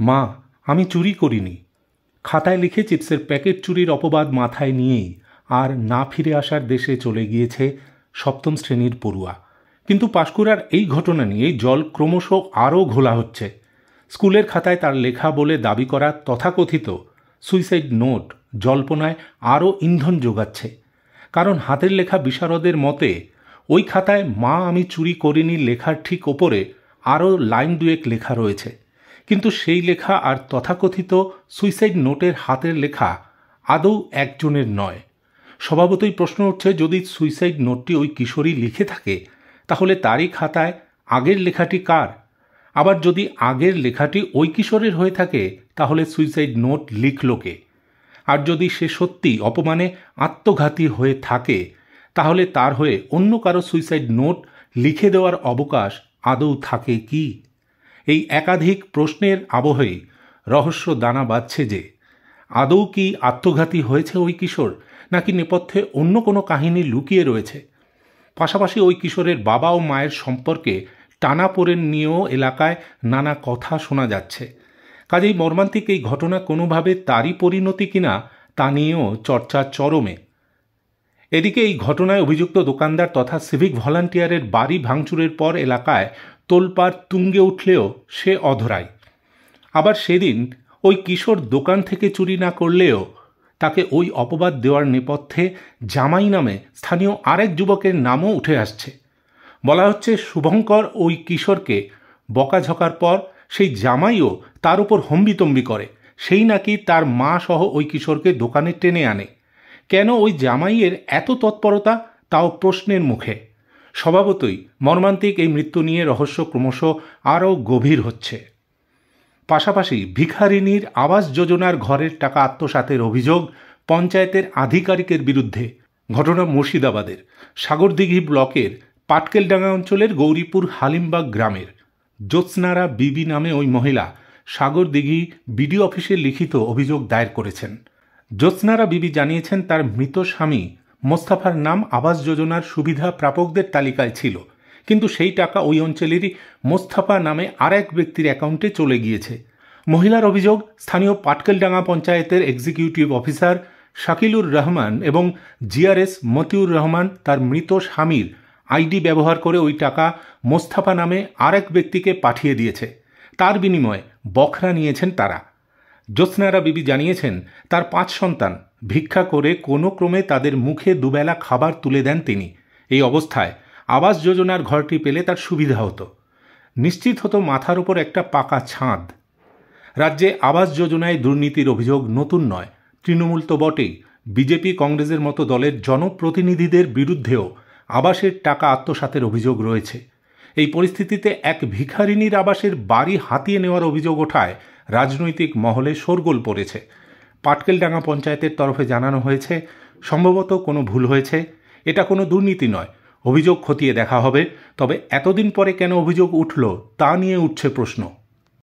মা, আমি চুরি করিনি। খাতায় লিখে চিপসের প্যাকেট চুরির অপবাদ মাথায় নিয়েই আর না ফিরে আসার দেশে চলে গিয়েছে সপ্তম শ্রেণীর পড়ুয়া। কিন্তু পাঁশকুড়ার এই ঘটনা নিয়ে জল ক্রমশ আরও ঘোলা হচ্ছে। স্কুলের খাতায় তার লেখা বলে দাবি করা তথাকথিত সুইসাইড নোট জল্পনায় আরও ইন্ধন যোগাচ্ছে। কারণ হাতের লেখা বিশারদের মতে ওই খাতায় মা আমি চুরি করিনি লেখার ঠিক ওপরে আরও লাইন দুয়েক লেখা রয়েছে। কিন্তু সেই লেখা আর তথাকথিত সুইসাইড নোটের হাতের লেখা আদৌ একজনের নয়। স্বভাবতই প্রশ্ন উঠছে, যদি সুইসাইড নোটটি ওই কিশোরী লিখে থাকে তাহলে তারই খাতায় আগের লেখাটি কার? আবার যদি আগের লেখাটি ওই কিশোরের হয়ে থাকে তাহলে সুইসাইড নোট লিখল কে? আর যদি সে সত্যি অপমানে আত্মঘাতী হয়ে থাকে তাহলে তার হয়ে অন্য কারো সুইসাইড নোট লিখে দেওয়ার অবকাশ আদৌ থাকে কি? এই একাধিক প্রশ্নের আবহেই রহস্য দানা বাঁধছে যে আদৌ কি আত্মঘাতী হয়েছে ওই কিশোর, নাকি নেপথ্যে অন্য কোনো কাহিনী লুকিয়ে রয়েছে। পাশাপাশি ওই কিশোরের বাবা ও মায়ের সম্পর্কে টানাপোড়েন নিয়েও এলাকায় নানা কথা শোনা যাচ্ছে। কাজেই মর্মান্তিক এই ঘটনা কোনোভাবে তারই পরিণতি কিনা তা নিয়েও চর্চা চরমে। এদিকে এই ঘটনায় অভিযুক্ত দোকানদার তথা সিভিক ভলান্টিয়ারের বাড়ি ভাঙচুরের পর এলাকায় তোলপাড় তুঙ্গে উঠলেও সে অধরাই। আবার সেদিন ওই কিশোর দোকান থেকে চুরি না করলেও তাকে ওই অপবাদ দেওয়ার নেপথ্যে জামাই নামে স্থানীয় আরেক যুবকের নামও উঠে আসছে। বলা হচ্ছে শুভঙ্কর ওই কিশোরকে বকাঝকার পর সেই জামাইও তার উপর হম্বিতম্বি করে, সেই নাকি তার মা সহ ওই কিশোরকে দোকানে টেনে আনে। কেন ওই জামাইয়ের এত তৎপরতা, তাও প্রশ্নের মুখে। স্বভাবতই মর্মান্তিক এই মৃত্যু নিয়ে রহস্য ক্রমশ আরও গভীর হচ্ছে। পাশাপাশি ভিখারিনীর আবাস যোজনার ঘরের টাকা আত্মসাতের অভিযোগ পঞ্চায়েতের আধিকারিকের বিরুদ্ধে। ঘটনা মুর্শিদাবাদের সাগরদিঘি ব্লকের পাটকেলডাঙ্গা অঞ্চলের গৌরীপুর হালিমবাগ গ্রামের জ্যোৎস্নারা বিবি নামে ওই মহিলা সাগরদিঘি বিডিও অফিসে লিখিত অভিযোগ দায়ের করেছেন। জ্যোৎস্নারা বিবি জানিয়েছেন তার মৃত স্বামী মোস্তাফার নাম আবাস যোজনার সুবিধা প্রাপকদের তালিকায় ছিল, কিন্তু সেই টাকা ওই অঞ্চলেরই মোস্তাফা নামে আর এক ব্যক্তির অ্যাকাউন্টে চলে গিয়েছে। মহিলার অভিযোগ, স্থানীয় পাটকেলডাঙ্গা পঞ্চায়েতের এক্সিকিউটিভ অফিসার শাকিলুর রহমান এবং জিআরএস মতিউর রহমান তার মৃত স্বামীর আইডি ব্যবহার করে ওই টাকা মোস্তাফা নামে আর এক ব্যক্তিকে পাঠিয়ে দিয়েছে। তার বিনিময়ে বখরা নিয়েছেন তারা। জ্যোৎস্নারা বিবি জানিয়েছেন তার 5 সন্তান, ভিক্ষা করে কোনো ক্রমে তাদের মুখে দুবেলা খাবার তুলে দেন তিনি। এই অবস্থায় আবাস যোজনার ঘরটি পেলে তার সুবিধা হতো, নিশ্চিত হতো মাথার উপর একটা পাকা ছাদ। রাজ্যে আবাস যোজনায় দুর্নীতির অভিযোগ নতুন নয়, তৃণমূল তো বটেই, বিজেপি কংগ্রেসের মতো দলের জনপ্রতিনিধিদের বিরুদ্ধেও আবাসের টাকা আত্মসাতের অভিযোগ রয়েছে। এই পরিস্থিতিতে এক ভিখারিনীর আবাসের বাড়ি হাতিয়ে নেওয়ার অভিযোগ ওঠায় রাজনৈতিক মহলে শোরগোল পড়েছে। পাটকেলডাঙ্গা পঞ্চায়েতের তরফে জানানো হয়েছে সম্ভবত কোনো ভুল হয়েছে, এটা কোনো দুর্নীতি নয়, অভিযোগ খতিয়ে দেখা হবে। তবে এতদিন পরে কেন অভিযোগ উঠল তা নিয়ে উঠছে প্রশ্ন।